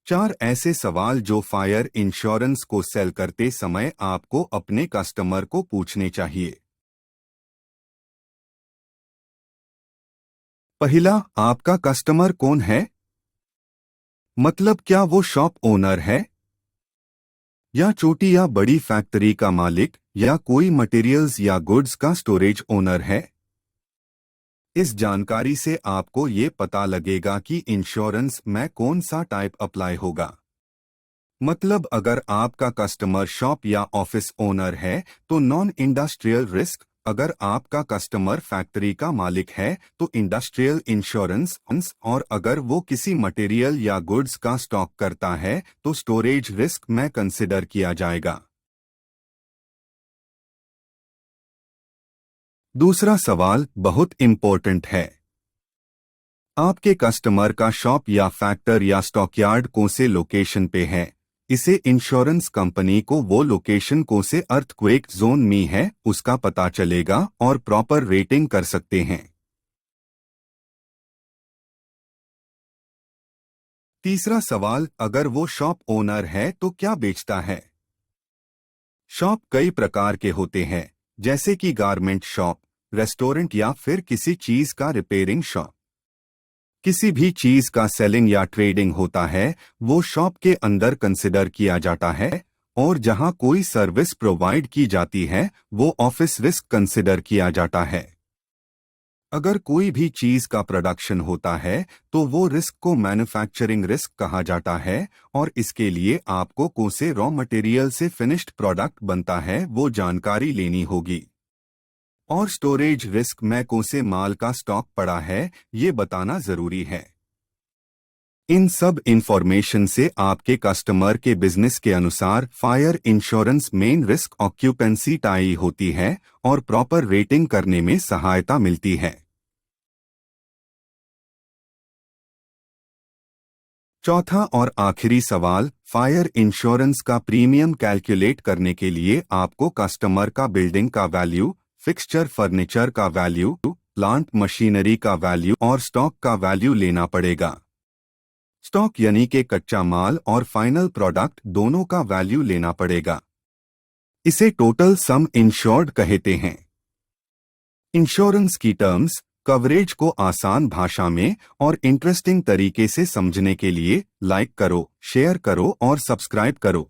4 ऐसे सवाल जो फायर इंश्योरेंस को सेल करते समय आपको अपने कस्टमर को पूछने चाहिए। पहला, आपका कस्टमर कौन है? मतलब क्या वो शॉप ओनर है या छोटी या बड़ी फैक्ट्री का मालिक या कोई मटेरियल्स या गुड्स का स्टोरेज ओनर है? इस जानकारी से आपको ये पता लगेगा कि इंश्योरेंस में कौन सा टाइप अप्लाई होगा। मतलब अगर आपका कस्टमर शॉप या ऑफिस ओनर है तो नॉन इंडस्ट्रियल रिस्क, अगर आपका कस्टमर फैक्ट्री का मालिक है तो इंडस्ट्रियल इंश्योरेंस, और अगर वो किसी मटेरियल या गुड्स का स्टॉक करता है तो स्टोरेज रिस्क में कंसिडर किया जाएगा। दूसरा सवाल बहुत इंपॉर्टेंट है। आपके कस्टमर का शॉप या फैक्टर या स्टॉकयार्ड कौन से लोकेशन पे है? इसे इंश्योरेंस कंपनी को वो लोकेशन कौन से अर्थक्वेक जोन में है उसका पता चलेगा और प्रॉपर रेटिंग कर सकते हैं। तीसरा सवाल, अगर वो शॉप ओनर है तो क्या बेचता है? शॉप कई प्रकार के होते हैं, जैसे कि गारमेंट शॉप, रेस्टोरेंट या फिर किसी चीज का रिपेयरिंग शॉप। किसी भी चीज का सेलिंग या ट्रेडिंग होता है वो शॉप के अंदर कंसिडर किया जाता है, और जहां कोई सर्विस प्रोवाइड की जाती है वो ऑफिस रिस्क कंसिडर किया जाता है। अगर कोई भी चीज का प्रोडक्शन होता है तो वो रिस्क को मैन्युफैक्चरिंग रिस्क कहा जाता है, और इसके लिए आपको कौन से रॉ मटेरियल से फिनिश्ड प्रोडक्ट बनता है वो जानकारी लेनी होगी। और स्टोरेज रिस्क में कौन से माल का स्टॉक पड़ा है ये बताना जरूरी है। इन सब इंफॉर्मेशन से आपके कस्टमर के बिजनेस के अनुसार fire insurance main risk occupancy tie होती है और प्रॉपर रेटिंग करने में सहायता मिलती है। चौथा और आखिरी सवाल, फायर इंश्योरेंस का प्रीमियम कैलकुलेट करने के लिए आपको कस्टमर का बिल्डिंग का वैल्यू, फिक्सचर फर्नीचर का वैल्यू, प्लांट मशीनरी का वैल्यू और स्टॉक का वैल्यू लेना पड़ेगा। स्टॉक यानी कि कच्चा माल और फाइनल प्रोडक्ट दोनों का वैल्यू लेना पड़ेगा। इसे टोटल सम इंश्योर्ड कहते हैं। इंश्योरेंस की टर्म्स, कवरेज को आसान भाषा में और इंटरेस्टिंग तरीके से समझने के लिए लाइक करो, शेयर करो और सब्सक्राइब करो।